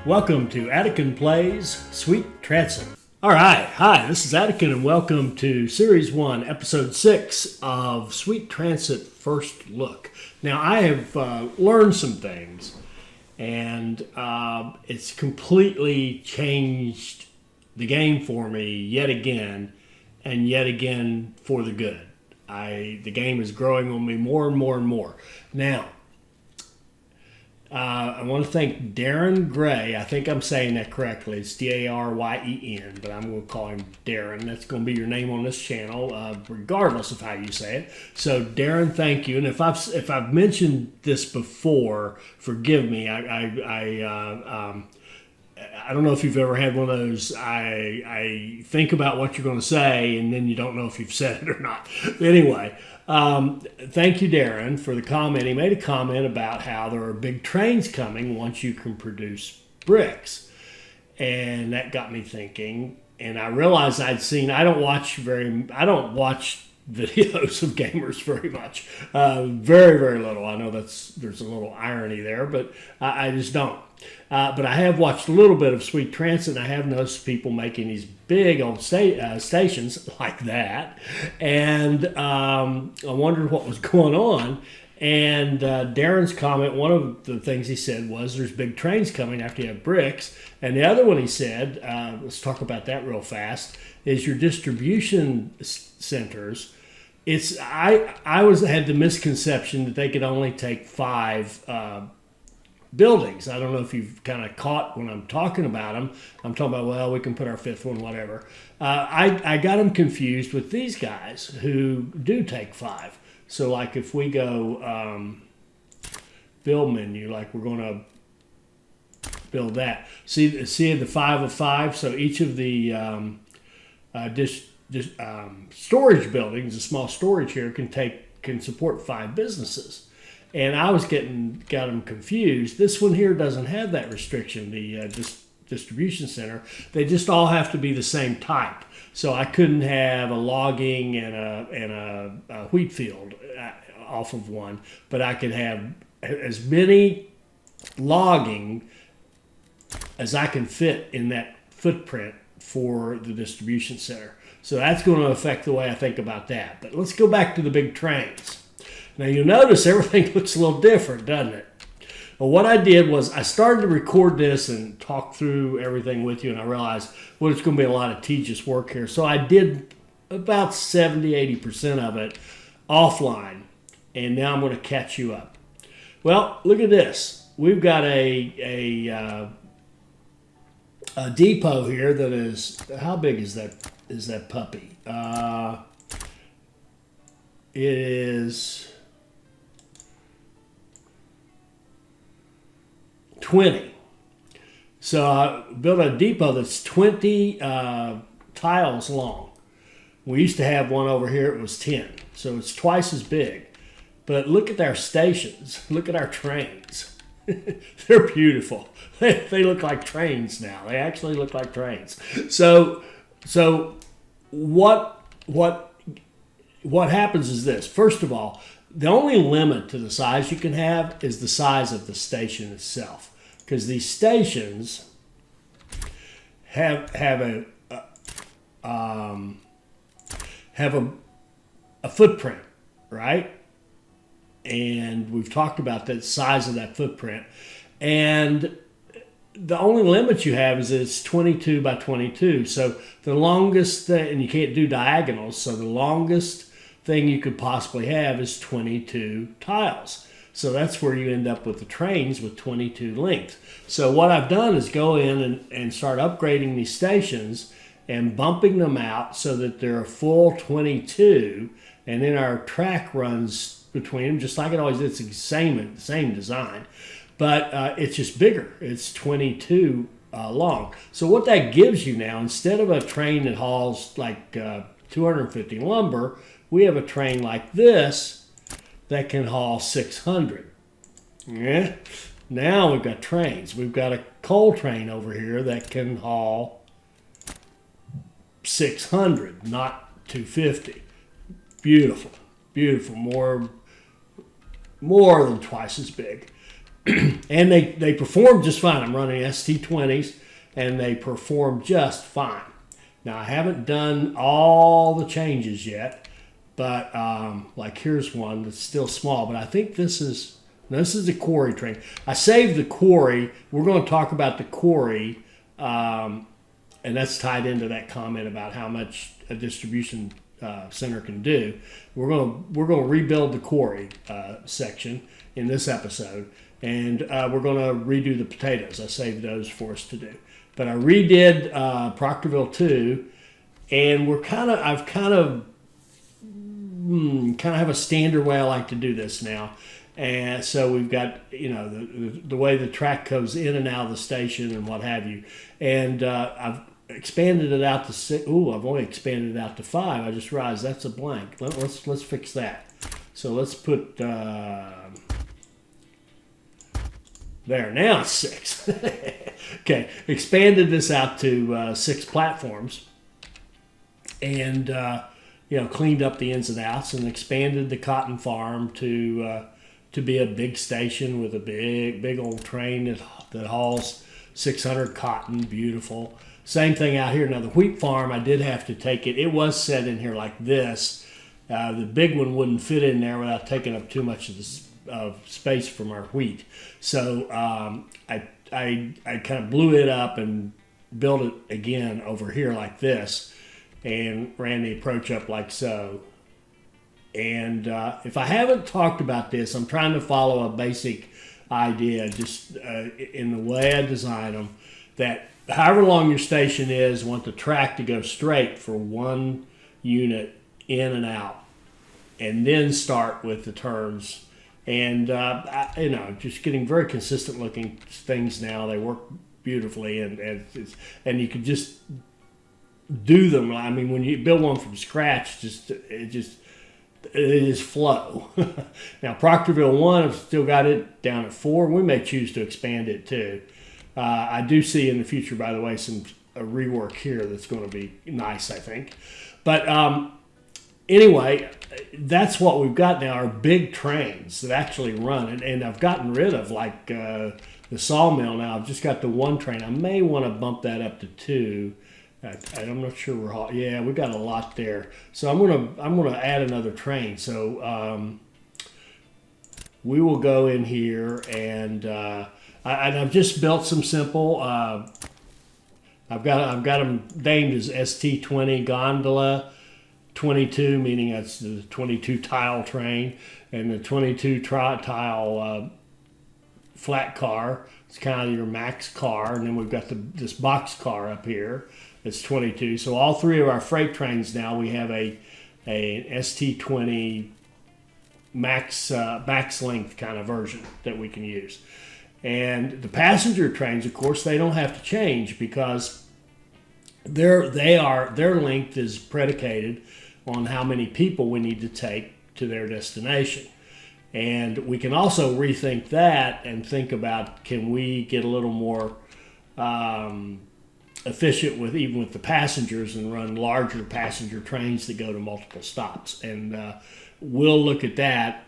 Welcome to Attican Plays Sweet Transit. All right, hi, this is Attican and welcome to Series 1, Episode 6 of Sweet Transit First Look. Now, I have learned some things, and it's completely changed the game for me yet again, and yet again for the good. The game is growing on me more and more and more. Now, I want to thank Darren Gray. I think I'm saying that correctly. It's Daryen, but I'm going to call him Darren. That's going to be your name on this channel, regardless of how you say it. So, Darren, thank you. And if I've mentioned this before, forgive me. I don't know if you've ever had one of those. I think about what you're going to say, and then you don't know if you've said it or not. But anyway. Thank you, Darren, for the comment. He made a comment about how there are big trains coming once you can produce bricks. And that got me thinking. And I realized I don't watch videos of gamers very much. Very, very little. I know there's a little irony there, but I just don't. But I have watched a little bit of Sweet Transit, and I have noticed people making these big old stations like that. And I wondered what was going on. And Darren's comment, one of the things he said was there's big trains coming after you have bricks. And the other one he said, let's talk about that real fast, is your distribution centers. I had the misconception that they could only take 5 buildings. I don't know if you've kind of caught when I'm talking about them. I'm talking about, well, we can put our 5th one, whatever. I got them confused with these guys who do take 5. So like if we go build menu, like we're going to build that. See the 5 of 5. So each of the storage buildings, a small storage here, can support 5 businesses. And I got them confused. This one here doesn't have that restriction, the distribution center. They just all have to be the same type. So I couldn't have a logging and a wheat field off of one, but I could have as many logging as I can fit in that footprint for the distribution center. So that's going to affect the way I think about that. But let's go back to the big trains. Now you'll notice everything looks a little different, doesn't it? Well, what I did was I started to record this and talk through everything with you, and I realized, well, it's going to be a lot of tedious work here. So I did about 70-80% of it offline, and now I'm going to catch you up. Well, look at this. We've got a depot here that is, how big is that puppy? It is 20. So I built a depot that's 20 tiles long. We used to have one over here, it was 10. So it's twice as big. But look at our stations. Look at our trains. They're beautiful. They look like trains now. They actually look like trains. So what happens is this. First of all, the only limit to the size you can have is the size of the station itself. Because these stations have a footprint, right? And we've talked about the size of that footprint. And the only limit you have is it's 22 by 22. So the longest thing, and you can't do diagonals, so the longest thing you could possibly have is 22 tiles. So that's where you end up with the trains with 22 length. So what I've done is go in and start upgrading these stations and bumping them out so that they're a full 22, and then our track runs between them just like it always is. It's the same design, but it's just bigger. It's 22 long. So what that gives you now, instead of a train that hauls like 250 lumber, we have a train like this that can haul 600. Yeah. Now we've got trains. We've got a coal train over here that can haul 600, not 250. Beautiful, beautiful. More than twice as big. And they perform just fine. I'm running ST20s, and they perform just fine. Now, I haven't done all the changes yet, but like here's one that's still small, but I think this is a Quarry train. I saved the Quarry. We're going to talk about the Quarry, and that's tied into that comment about how much a distribution center can do. We're going to rebuild the Quarry section in this episode, and we're going to redo the potatoes. I saved those for us to do. But I redid Proctorville 2, and I've kind of have a standard way I like to do this now. And so we've got, the way the track goes in and out of the station and what have you. And I've expanded it out to 6. I've only expanded it out to 5. I just realized that's a blank. Let's fix that. So let's put there. Now it's 6. Okay, expanded this out to 6 platforms, and cleaned up the ins and outs, and expanded the cotton farm to be a big station with a big old train that hauls 600 cotton. Beautiful. Same thing out here. Now the wheat farm, I did have to take it. It was set in here like this. The big one wouldn't fit in there without taking up too much of space from our wheat. So I kind of blew it up and built it again over here like this, and ran the approach up like so. And if I haven't talked about this, I'm trying to follow a basic idea just in the way I design them, that however long your station is, want the track to go straight for one unit in and out, and then start with the turns. And, just getting very consistent looking things now. They work beautifully, and you can just do them. I mean, when you build one from scratch, it is flow. Now, Proctorville 1, I've still got it down at 4. We may choose to expand it too. I do see in the future, by the way, a rework here that's going to be nice, I think. But anyway, that's what we've got now, are big trains that actually run. And I've gotten rid of the sawmill now. I've just got the 1 train. I may want to bump that up to 2. I'm not sure we got a lot there. So I'm gonna add another train. So we will go in here, and I've just built some simple. I've got them named as ST20 gondola 22, meaning that's the 22 tile train, and the 22 tile flat car. It's kind of your max car, and then we've got this box car up here. It's 22. So all 3 of our freight trains now, we have a ST20 max length kind of version that we can use. And the passenger trains, of course, they don't have to change, because their length is predicated on how many people we need to take to their destination. And we can also rethink that and think about, can we get a little more efficient even with the passengers, and run larger passenger trains that go to multiple stops. And we'll look at that.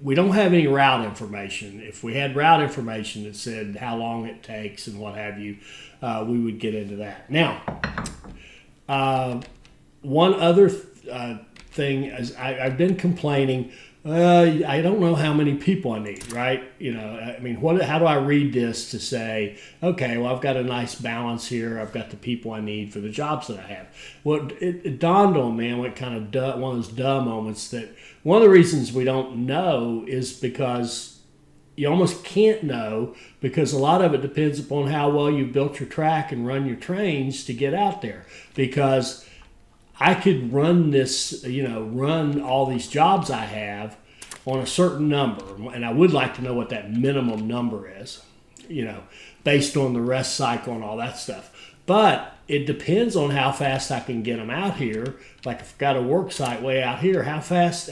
We don't have any route information. If we had route information that said how long it takes and what have you, we would get into that. Now, one other thing is I've been complaining, I don't know how many people I need, right? I mean, how do I read this to say, okay, well, I've got a nice balance here. I've got the people I need for the jobs that I have. Well, it dawned on me, one of those duh moments, that one of the reasons we don't know is because you almost can't know, because a lot of it depends upon how well you've built your track and run your trains to get out there. Because I could run this, run all these jobs I have on a certain number, and I would like to know what that minimum number is, based on the rest cycle and all that stuff. But it depends on how fast I can get them out here. Like if I've got a work site way out here, how good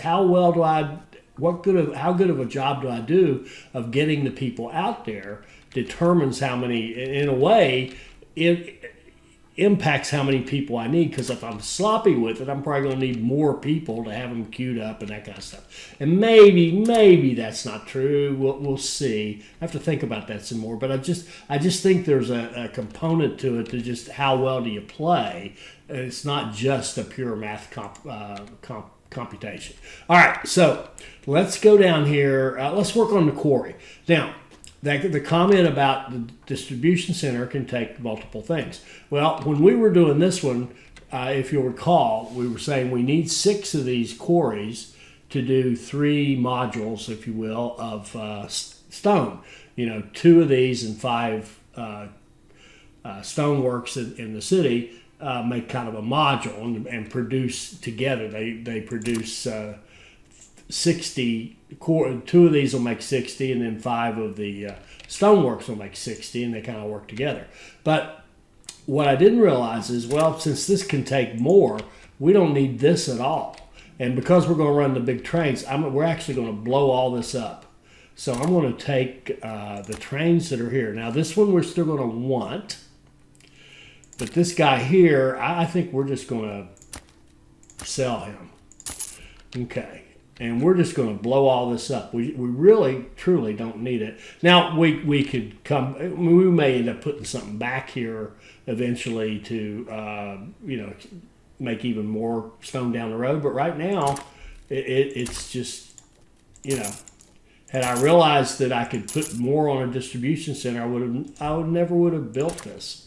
of a job do I do of getting the people out there determines how many, in a way, impacts how many people I need, because if I'm sloppy with it, I'm probably going to need more people to have them queued up and that kind of stuff. And maybe that's not true. We'll see. I have to think about that some more. But I just think there's a component to it, to just how well do you play. And it's not just a pure math computation. All right, so let's go down here. Let's work on the Quarry. Now, the comment about the distribution center can take multiple things. Well, when we were doing this one, if you'll recall, we were saying we need 6 of these quarries to do 3 modules, if you will, of stone. 2 of these and 5 stoneworks in the city make kind of a module and produce together. They produce 60 core. 2 of these will make 60, and then 5 of the stoneworks will make 60, and they kind of work together. But what I didn't realize is, well, since this can take more, we don't need this at all. And because we're going to run the big trains, we're actually going to blow all this up. So I'm going to take the trains that are here. Now, this one we're still going to want, but this guy here, I think we're just going to sell him. Okay. And we're just going to blow all this up. We really, truly don't need it. Now, we could come, we may end up putting something back here eventually to, make even more stone down the road. But right now, it's just, had I realized that I could put more on a distribution center, I never would have built this.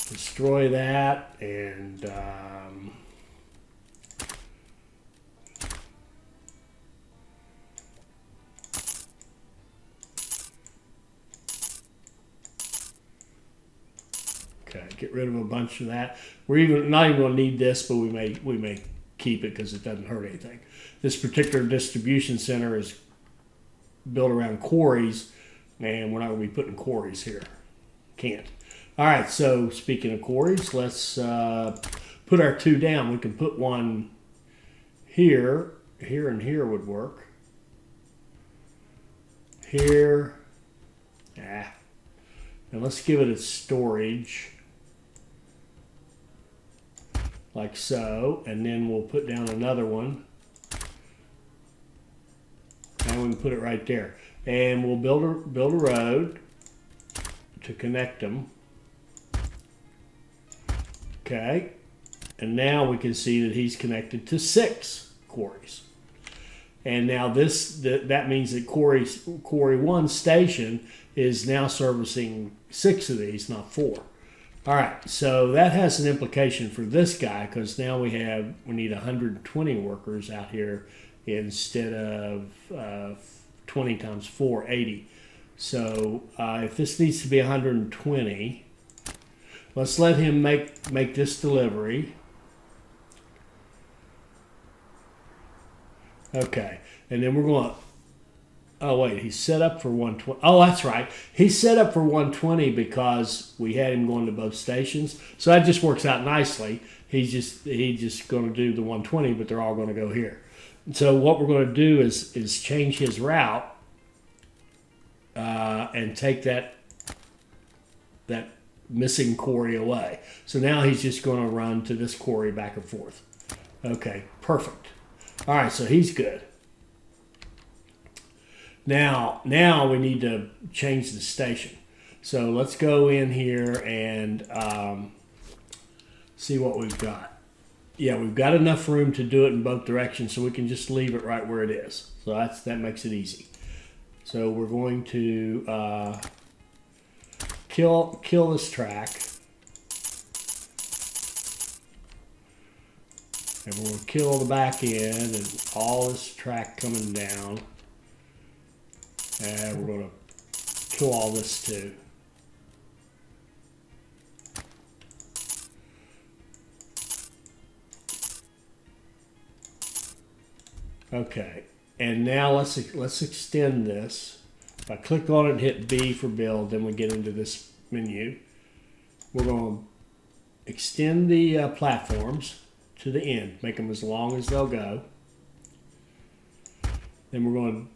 Destroy that, and okay, get rid of a bunch of that. We're not even going to need this, but we may keep it because it doesn't hurt anything. This particular distribution center is built around quarries, and we're not going to be putting quarries here. Can't. All right, so speaking of quarries, let's put our 2 down. We can put one here. Here and here would work. Here. And let's give it a storage. Like so. And then we'll put down another one. And we can put it right there. And we'll build a road to connect them. Okay, and now we can see that he's connected to 6 quarries. And now that means that Quarry 1 station is now servicing 6 of these, not 4. All right, so that has an implication for this guy, because now we need 120 workers out here instead of 20 times 4, 80. So if this needs to be 120, let's let him make this delivery. Okay, and then we're going to, oh wait, he's set up for 120. Oh, that's right. He's set up for 120 because we had him going to both stations. So that just works out nicely. He's just going to do the 120, but they're all going to go here. So what we're going to do is change his route and take that missing quarry away. So now he's just going to run to this quarry back and forth. Okay, perfect. All right, so he's good. Now we need to change the station. So let's go in here and see what we've got. Yeah, we've got enough room to do it in both directions, so we can just leave it right where it is. So that makes it easy. So we're going to kill this track, and we'll kill the back end and all this track coming down, and we're going to kill all this too. Okay, and now let's extend this. If I click on it and hit B for build, then we get into this menu. We're going to extend the platforms to the end, make them as long as they'll go. Then we're going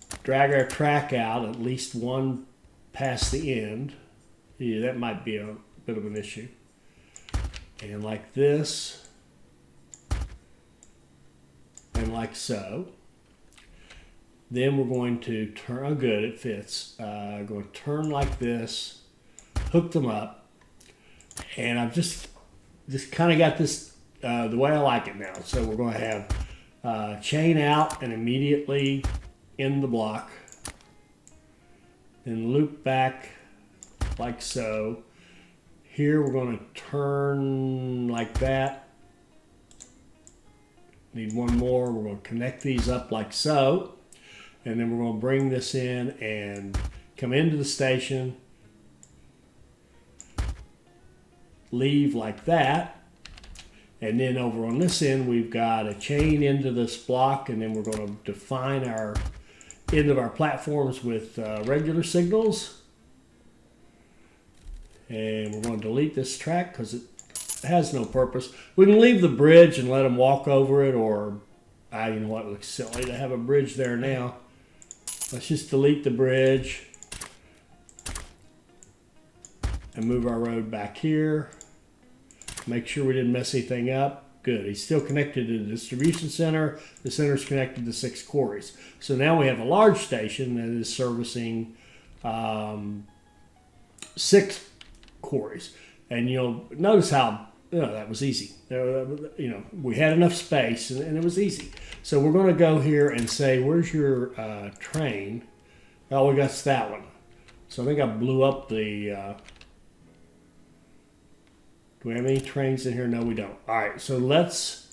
to drag our track out at least one past the end. Yeah, that might be a bit of an issue. And like this, and like so. Then we're going to turn, oh good, it fits. Going to turn like this, hook them up, and I've just kind of got this the way I like it now. So we're going to have chain out and immediately in the block, and loop back like so. Here we're going to turn like that. Need one more. We're going to connect these up like so. And then we're going to bring this in and come into the station. Leave like that. And then over on this end, we've got a chain into this block. And then we're going to define our end of our platforms with regular signals. And we're going to delete this track because it has no purpose. We can leave the bridge and let them walk over it, or you know what, it looks silly to have a bridge there now. Let's just delete the bridge and move our road back here. Make sure we didn't mess anything up. Good, he's still connected to the distribution center. The center's connected to 6 quarries. So now we have a large station that is servicing 6 quarries, and you'll notice how that was easy. We had enough space, and it was easy. So we're going to go here and say, where's your train? Oh, we got that one. So I think I blew up the. Do we have any trains in here? No, we don't. All right, so let's.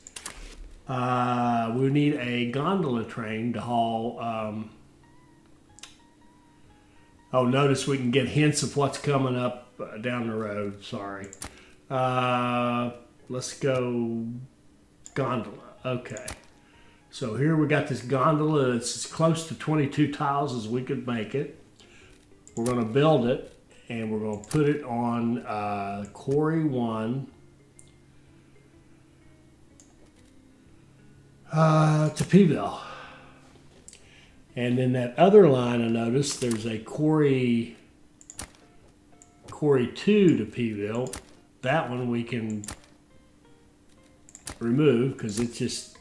We need a gondola train to haul. Notice we can get hints of what's coming up down the road. Sorry. Let's go gondola. Okay. So here we got this gondola that's as close to 22 tiles as we could make it. We're going to build it, and we're going to put it on Quarry 1 to Peeville. And then that other line, I noticed there's a Quarry 2 to Peeville. That one we can remove because it just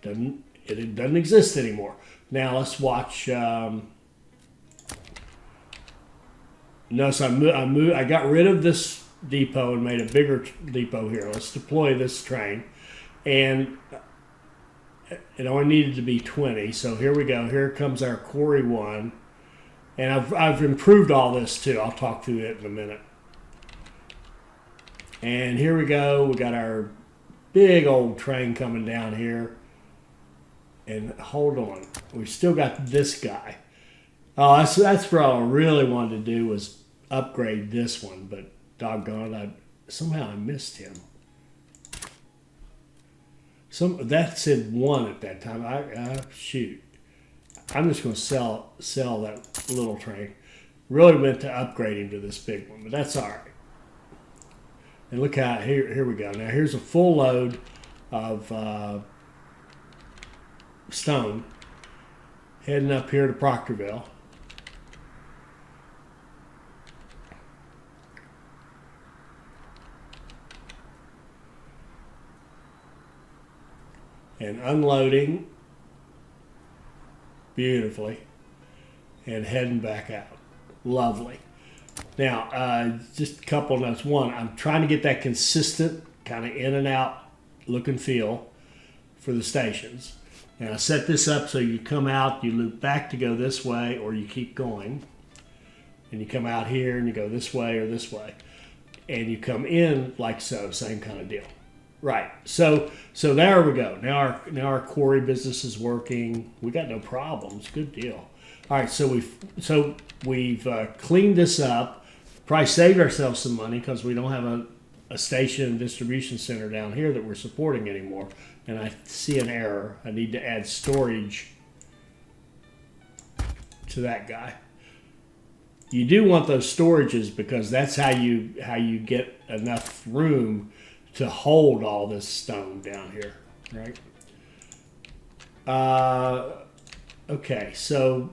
doesn't exist anymore. Now let's watch. Notice I got rid of this depot and made a bigger depot here. Let's deploy this train, and it only needed to be 20. So here we go. Here comes our Quarry 1. And I've improved all this too. I'll talk through it in a minute. And here we go. We got our big old train coming down here. And hold on. We still got this guy. Oh, that's what I really wanted to do was upgrade this one. But doggone, somehow I missed him. That said 1 at that time. Shoot. I'm just going to sell that little train. Really meant to upgrade him to this big one, but that's all right. And look how, here we go. Now here's a full load of stone heading up here to Proctorville. And unloading beautifully and heading back out. Lovely. Now, just a couple notes. One, I'm trying to get that consistent kind of in and out look and feel for the stations. And I set this up so you come out, you loop back to go this way, or you keep going. And you come out here and you go this way or this way. And you come in like so, same kind of deal. Right. So there we go. Now our quarry business is working. We got no problems. Good deal. All right. So we've cleaned this up. Probably saved ourselves some money because we don't have a station and distribution center down here that we're supporting anymore. And I see an error. I need to add storage to that guy. You do want those storages because that's how you get enough room to hold all this stone down here, right? Okay, so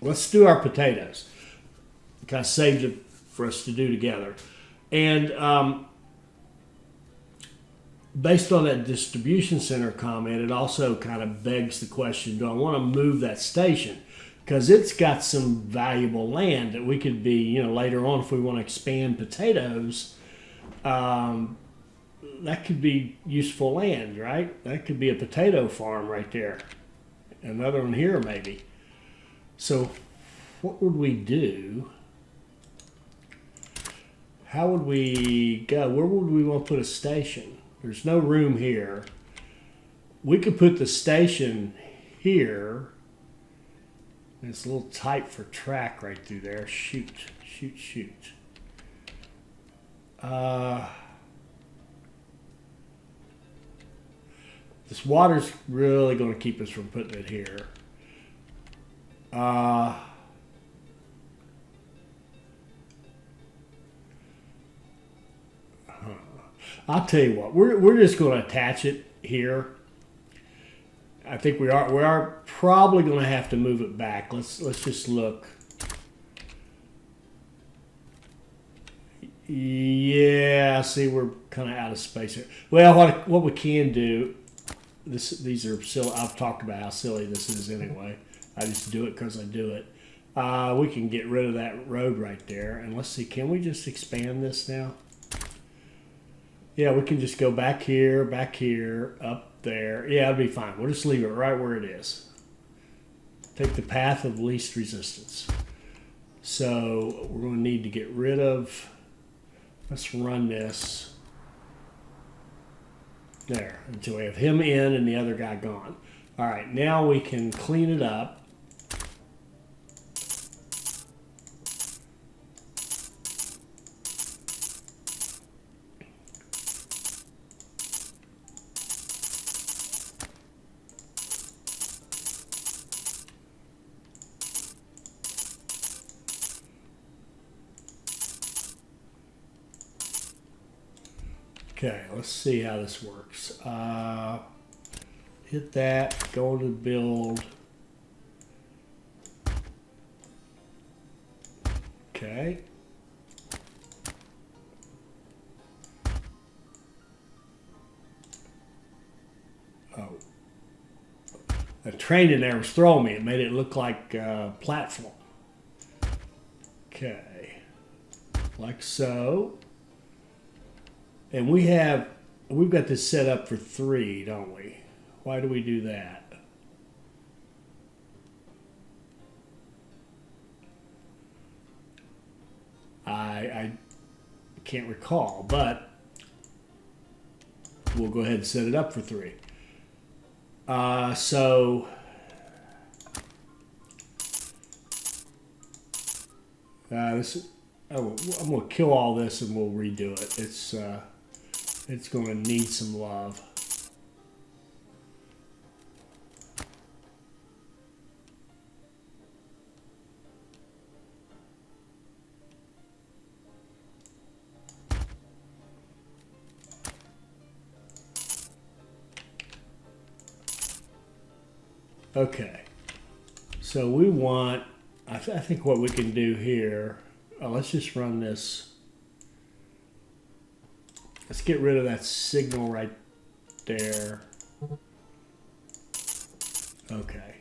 let's do our potatoes. kind of saved it for us to do together. And based on that distribution center comment, it also kind of begs the question, do I want to move that station? Because it's got some valuable land that we could be, you know, later on if we want to expand potatoes, that could be useful land, right? That could be a potato farm right there. Another one here maybe. So what would we do? How would we go? Where would we want to put a station? There's no room here. We could put the station here. It's a little tight for track right through there. Shoot. This water's really going to keep us from putting it here. I'll tell you what, we're just going to attach it here. I think we are probably going to have to move it back. Let's just look. Yeah, see, we're kind of out of space here. Well, what we can do, these are silly. I've talked about how silly this is anyway. I just do it because I do it. We can get rid of that road right there, and let's see. Can we just expand this now? Yeah, we can just go back here, up there. Yeah, it'll be fine. We'll just leave it right where it is. Take the path of least resistance. So we're going to need to get rid of, let's run this there until we have him in and the other guy gone. All right, now we can clean it up. Okay, let's see how this works. Hit that, go to build. Okay. Oh. The train in there was throwing me. It made it look like a platform. Okay. Like so. And we've got this set up for 3, don't we? Why do we do that? I can't recall, but we'll go ahead and set it up for 3. So this. Oh, I'm going to kill all this and we'll redo it. It's going to need some love. Okay. So we want, I think what we can do here, let's just run this. Let's get rid of that signal right there. Okay.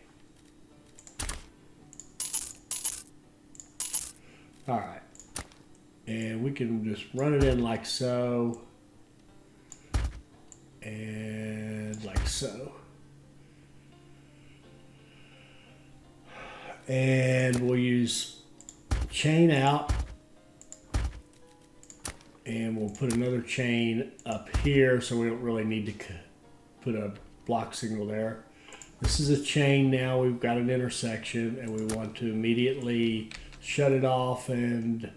All right. And we can just run it in like so. And like so. And we'll use chain out. And we'll put another chain up here so we don't really need to put a block signal there. This is a chain now. We've got an intersection and we want to immediately shut it off. And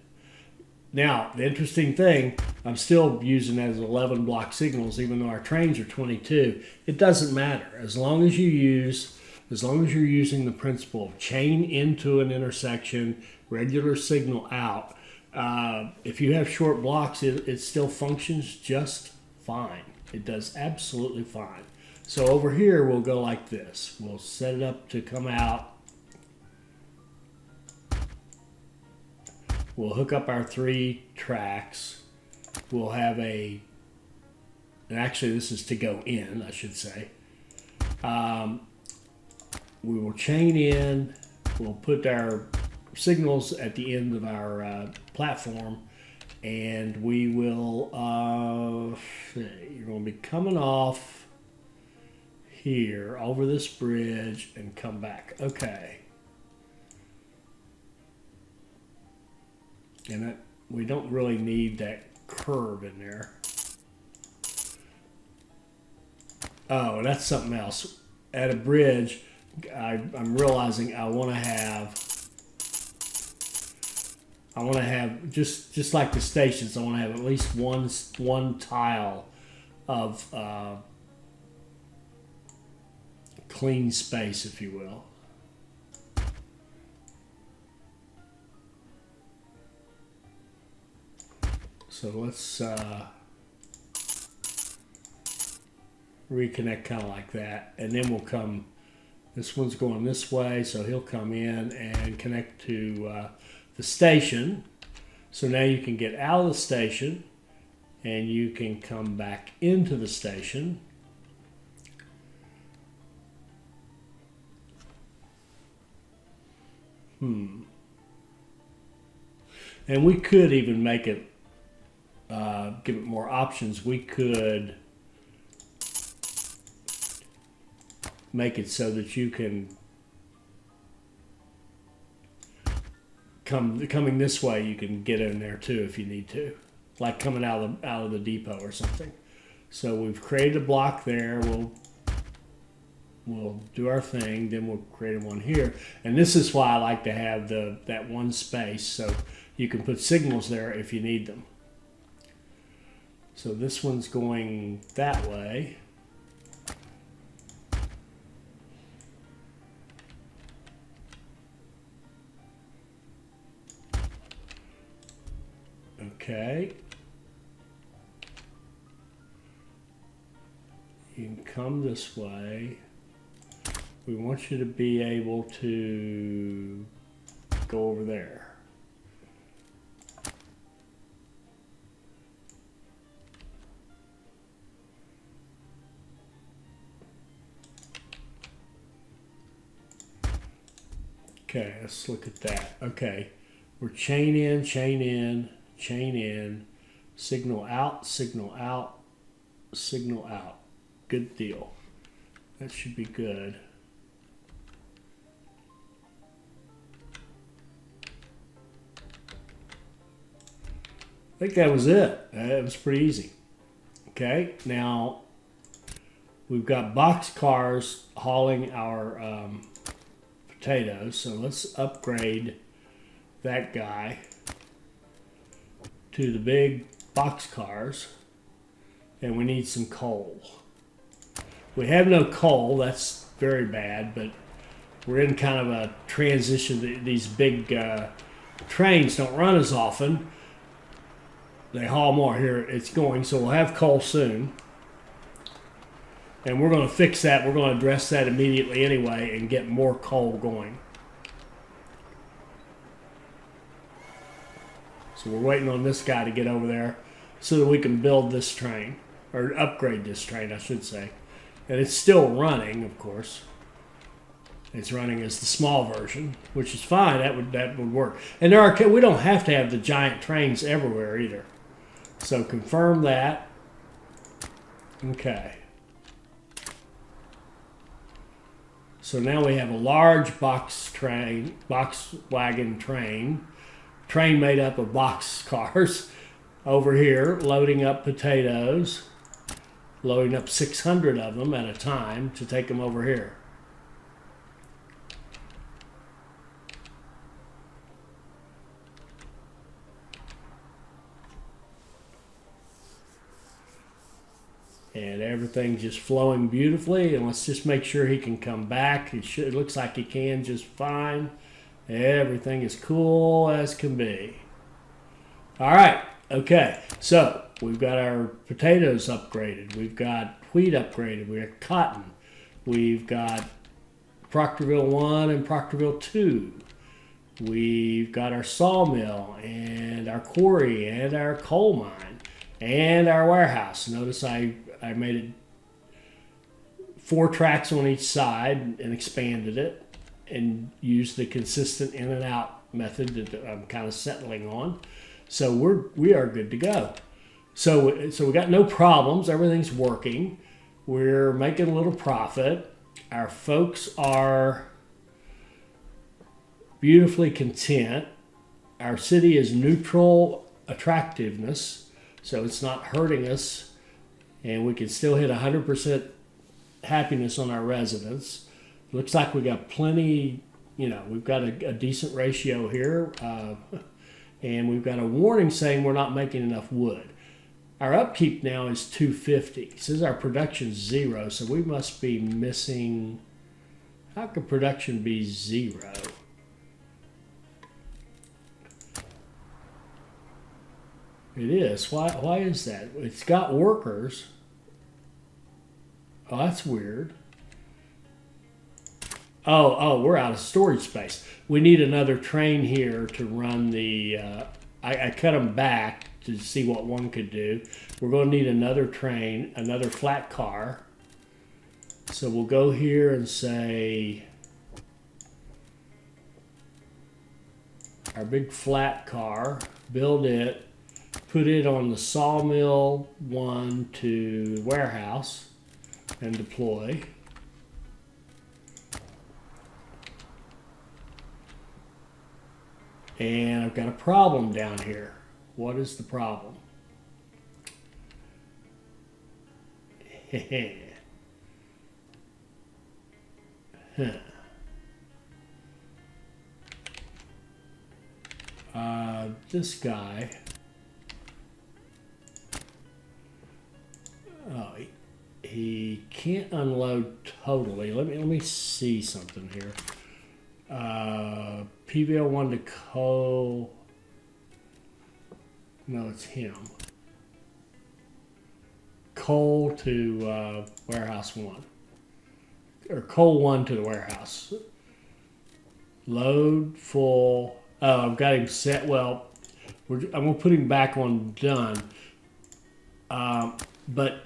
now the interesting thing, I'm still using that as 11 block signals even though our trains are 22. It doesn't matter as long as you're using the principle of chain into an intersection, regular signal out. If you have short blocks, it still functions just fine. It does absolutely fine. So over here, we'll go like this. We'll set it up to come out. We'll hook up our 3 tracks. We'll have and actually this is to go in, I should say. We will chain in. We'll put our signals at the end of our platform, and we will, you're going to be coming off here over this bridge and come back. Okay. And we don't really need that curve in there. Oh, that's something else. At a bridge, I'm realizing I want to have just like the stations. I want to have at least one tile of clean space, if you will. So let's reconnect kind of like that, and then we'll come. This one's going this way, so he'll come in and connect to the station. So now you can get out of the station, and you can come back into the station. And we could even make it, give it more options. We could make it so that you can coming this way, you can get in there too if you need to, like coming out of the depot or something. So we've created a block there. We'll do our thing, then we'll create one here. And this is why I like to have that one space, so you can put signals there if you need them. So this one's going that way. Okay. You can come this way. We want you to be able to go over there. Okay, let's look at that. Okay, we're chain in, chain in, chain in, signal out, signal out, signal out. Good deal. That should be good. I think that was it. It was pretty easy. Okay, now we've got box cars hauling our potatoes, so let's upgrade that guy to the big box cars, and we need some coal. We have no coal, that's very bad, but we're in kind of a transition. These big trains don't run as often. They haul more. Here it's going, so we'll have coal soon. And we're going to fix that. We're going to address that immediately anyway and get more coal going. So we're waiting on this guy to get over there so that we can build this train, or upgrade this train, I should say. And it's still running, of course. It's running as the small version, which is fine. That would work. And we don't have to have the giant trains everywhere either. So confirm that. Okay. So now we have a large box wagon train made up of box cars over here, loading up potatoes, loading up 600 of them at a time to take them over here. And everything's just flowing beautifully. And let's just make sure he can come back. It looks like he can just fine. Everything is cool as can be. All right. Okay. So we've got our potatoes upgraded. We've got wheat upgraded. We've got cotton. We've got Proctorville 1 and Proctorville 2. We've got our sawmill and our quarry and our coal mine and our warehouse. Notice I made it 4 tracks on each side and expanded it and used the consistent in and out method that I'm kind of settling on. So we are good to go. So we got no problems. Everything's working. We're making a little profit. Our folks are beautifully content. Our city is neutral attractiveness, so it's not hurting us, and we can still hit 100% happiness on our residents. Looks like we got plenty, we've got a decent ratio here, and we've got a warning saying we're not making enough wood. Our upkeep now is 250. It says our production's 0, so we must be missing. How could production be 0? It is. Why is that? It's got workers. Oh, that's weird. Oh, we're out of storage space. We need another train here to run the. I cut them back to see what one could do. We're going to need another train, another flat car. So we'll go here and say our big flat car, build it, put it on the sawmill 1 to warehouse and deploy. And I've got a problem down here. What is the problem? This guy. Oh, he can't unload totally. Let me see something here. PVL1 to coal. No, it's him. Coal to warehouse 1. Or coal 1 to the warehouse. Load full. Oh, I've got him set. Well, I'm going to put him back on done. But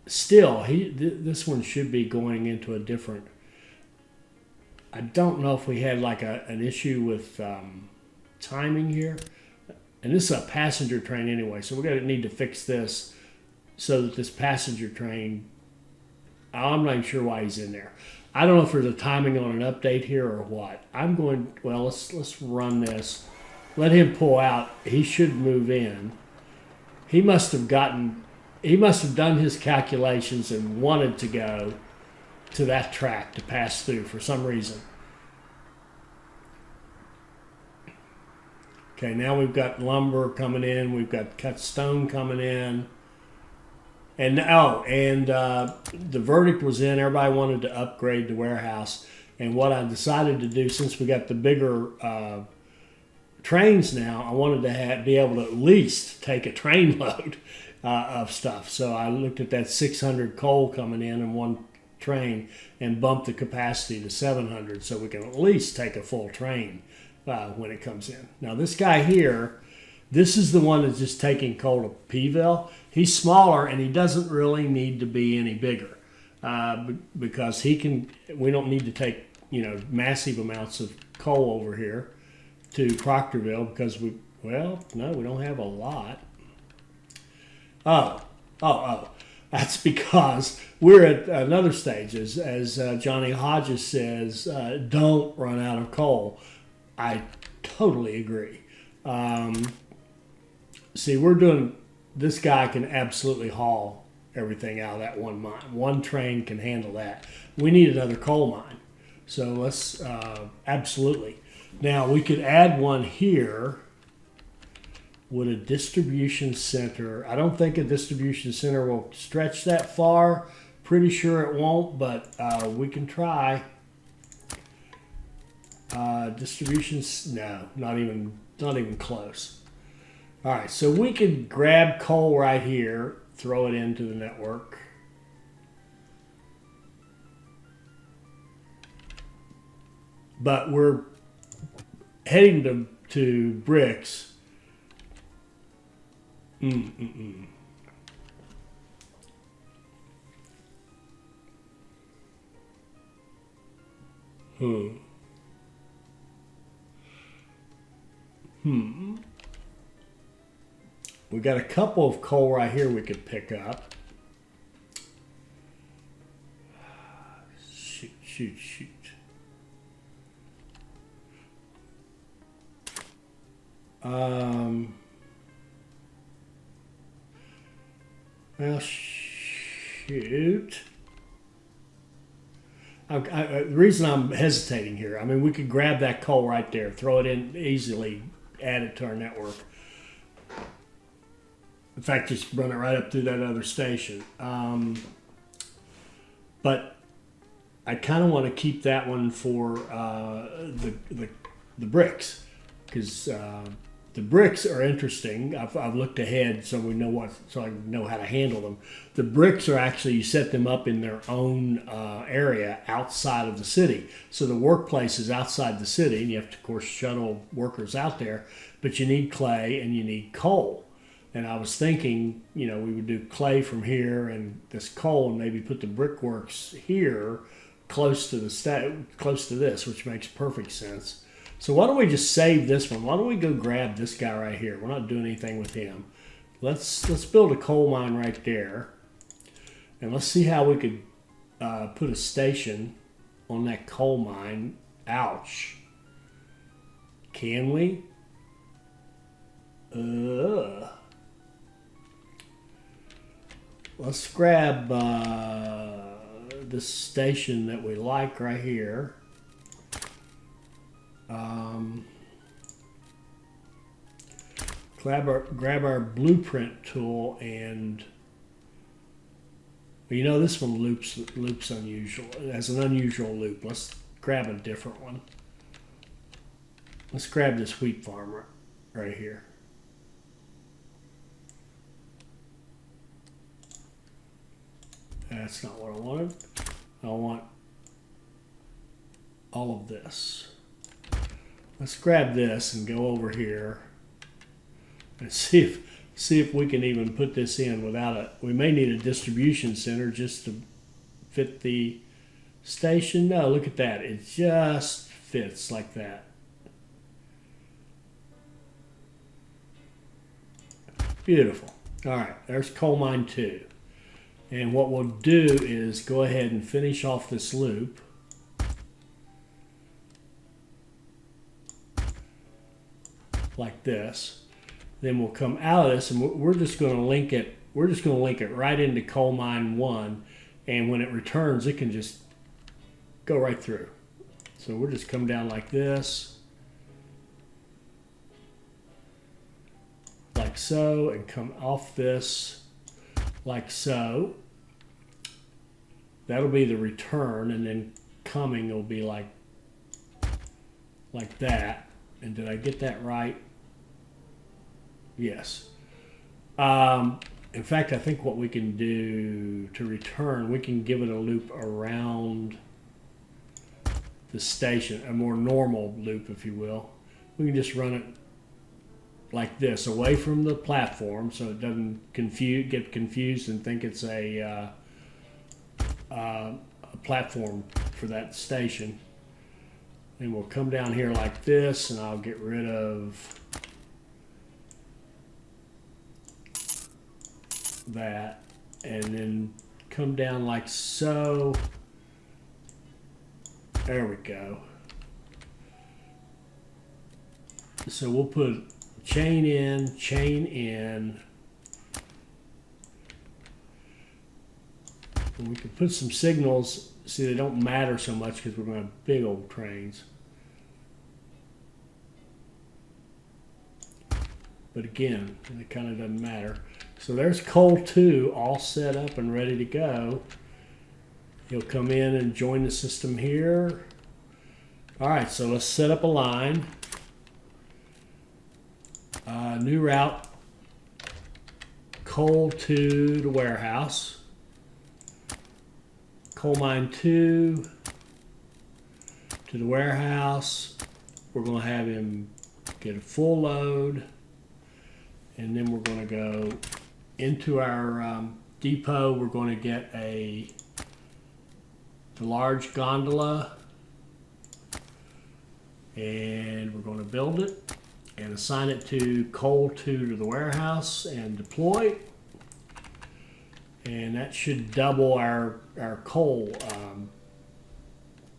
still, this one should be going into a different. I don't know if we had like an issue with timing here, and this is a passenger train anyway, so we're going to need to fix this so that this passenger train. I'm not even sure why he's in there. I don't know if there's a timing on an update here or what. Well, let's run this. Let him pull out. He should move in. He must have done his calculations and wanted to go to that track to pass through for some reason. Okay, now we've got lumber coming in. We've got cut stone coming in. And the verdict was in. Everybody wanted to upgrade the warehouse. And what I decided to do, since we got the bigger trains now, I wanted to be able to at least take a train load of stuff. So I looked at that 600 coal coming in one train and bumped the capacity to 700 so we can at least take a full train when it comes in. Now this guy here, this is the one that's just taking coal to Pville. He's smaller and he doesn't really need to be any bigger because we don't need to take massive amounts of coal over here to Proctorville because we don't have a lot. Oh, that's because we're at another stage. As Johnny Hodges says, don't run out of coal. I totally agree. See, this guy can absolutely haul everything out of that one mine. One train can handle that. We need another coal mine. So let's, absolutely. Now we could add one here. Would a distribution center, I don't think a distribution center will stretch that far. Pretty sure it won't, but we can try. Distributions, no, not even close. All right, so we could grab coal right here, throw it into the network. but we're heading to bricks. We got a couple of coal right here we could pick up. Shoot. Well, shoot. The reason I'm hesitating here, I mean, we could grab that coal right there, throw it in easily, add it to our network. In fact, just run it right up through that other station. But I kind of want to keep that one for the bricks, because the bricks are interesting. I've looked ahead so I know how to handle them. The bricks are actually, you set them up in their own area outside of the city. So the workplace is outside the city, and you have to, of course, shuttle workers out there. But you need clay and you need coal. And I was thinking, we would do clay from here and this coal, and maybe put the brickworks here, close to this, which makes perfect sense. So why don't we just save this one? Why don't we go grab this guy right here? We're not doing anything with him. Let's build a coal mine right there, and let's see how we could put a station on that coal mine. Ouch! Can we? Let's grab this station that we like right here. Grab our blueprint tool, and this one loops unusual. It has an unusual loop. Let's grab a different one. Let's grab this wheat farm right here. That's not what I wanted. I want all of this. Let's grab this and go over here and see if we can even put this in without we may need a distribution center just to fit the station. No, look at that. It just fits like that. Beautiful. All right, there's coal mine 2. And what we'll do is go ahead and finish off this loop. Like this. Then we'll come out of this, and we're just going to link it. We're just going to link it right into coal mine 1, and when it returns, it can just go right through. So we'll just come down like this, like so, and come off this like so. That'll be the return, and then coming will be like that. And did I get that right? Yes. In fact, I think what we can do to return, we can give it a loop around the station, a more normal loop, if you will. We can just run it like this, away from the platform, so it doesn't get confused and think it's a platform for that station. And we'll come down here like this, and I'll get rid of that, and then come down like so. There we go. So we'll put chain in. And we can put some signals. See, they don't matter so much because we're going to have big old trains. But again, it kind of doesn't matter. So there's coal 2 all set up and ready to go. He'll come in and join the system here. All right, so let's set up a line. New route, coal 2 to warehouse. Coal mine 2 to to the warehouse. We're going to have him get a full load, and then we're going to go into our depot. We're going to get the large gondola, and we're going to build it and assign it to coal 2 to the warehouse and deploy. And that should double our coal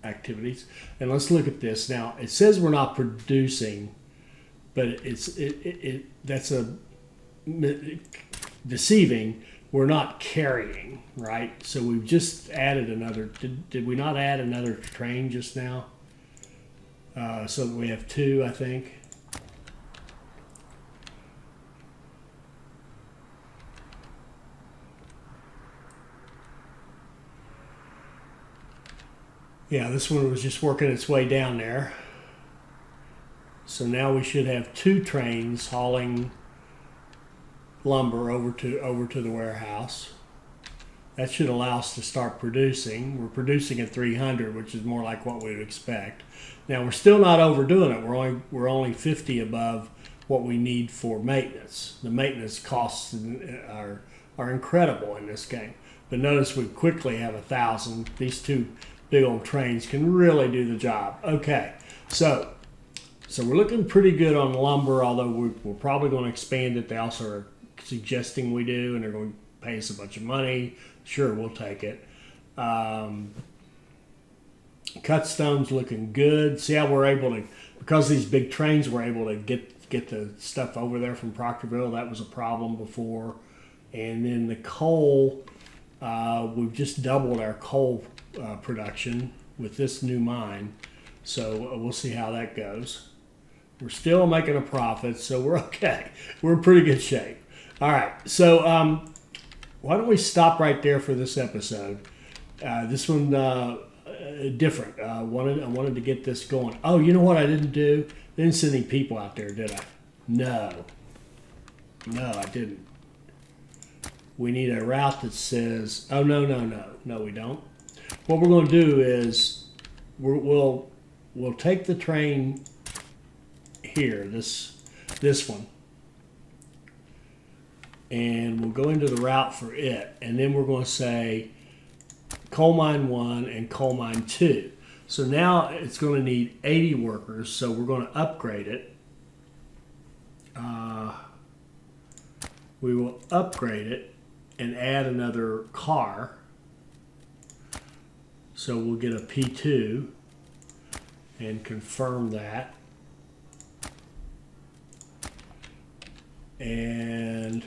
activities. And let's look at this now. It says we're not producing, but that's deceiving. We're not carrying, right? So we've just added another. Did we not add another train just now? So that we have 2, I think. Yeah, this one was just working its way down there. So now we should have 2 trains hauling lumber over to the warehouse. That should allow us to start producing. We're producing at 300, which is more like what we would expect. Now we're still not overdoing it. We're only 50 above what we need for maintenance. The maintenance costs are incredible in this game. But notice we quickly have 1,000. These 2 big old trains can really do the job. Okay, so we're looking pretty good on lumber, although we're probably going to expand it. They also are suggesting we do, and they're going to pay us a bunch of money. Sure, we'll take it. Cut stone's looking good. See how we're able to, because these big trains, we're able to get the stuff over there from Proctorville. That was a problem before. And then the coal, we've just doubled our coal production with this new mine. So we'll see how that goes. We're still making a profit, so we're okay. We're in pretty good shape. All right, so why don't we stop right there for this episode? This one different. I wanted to get this going. Oh, you know what I didn't do? I didn't send any people out there, did I? No, I didn't. We need a route that says, oh, no, we don't. What we're going to do is we'll take the train here, this one, and we'll go into the route for it, and then we're going to say coal mine 1 and coal mine 2. So now it's going to need 80 workers, so we're going to upgrade it. We will upgrade it and add another car. So we'll get a P2 and confirm that. And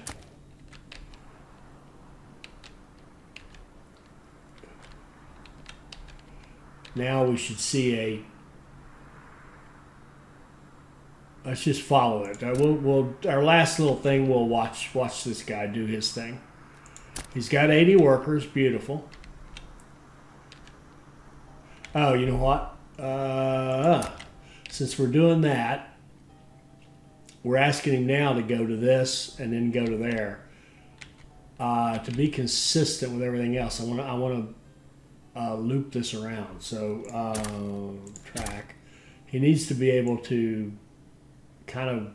now we should see let's just follow it. We'll our last little thing, we'll watch this guy do his thing. He's got 80 workers, beautiful. Oh, you know what? Since we're doing that, we're asking him now to go to this and then go to there. To be consistent with everything else, I want to loop this around. So track. He needs to be able to kind of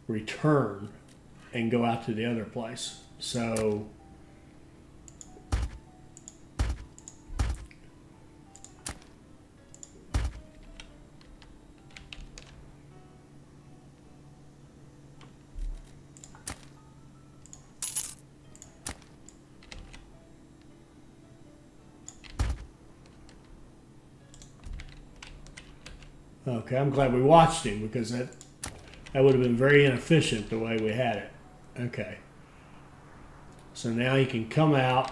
return and go out to the other place. So okay, I'm glad we watched him, because that would have been very inefficient the way we had it. Okay. So now he can come out,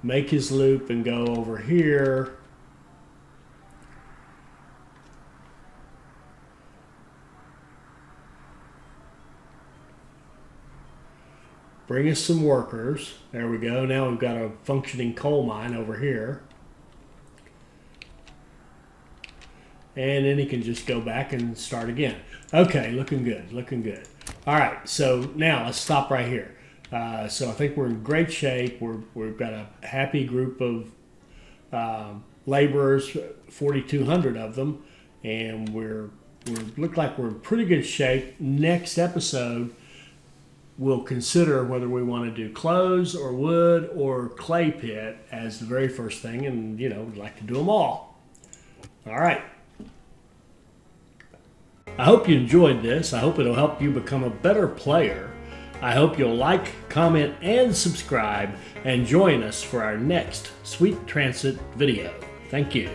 make his loop, and go over here. Bring us some workers. There we go. Now we've got a functioning coal mine over here. And then he can just go back and start again. Okay, looking good, looking good. All right, so now let's stop right here. So I think we're in great shape. We've got a happy group of laborers, 4,200 of them, and we look like we're in pretty good shape. Next episode, we'll consider whether we want to do close or wood or clay pit as the very first thing, and we'd like to do them all. All right. I hope you enjoyed this. I hope it'll help you become a better player. I hope you'll like, comment, and subscribe, and join us for our next Sweet Transit video. Thank you.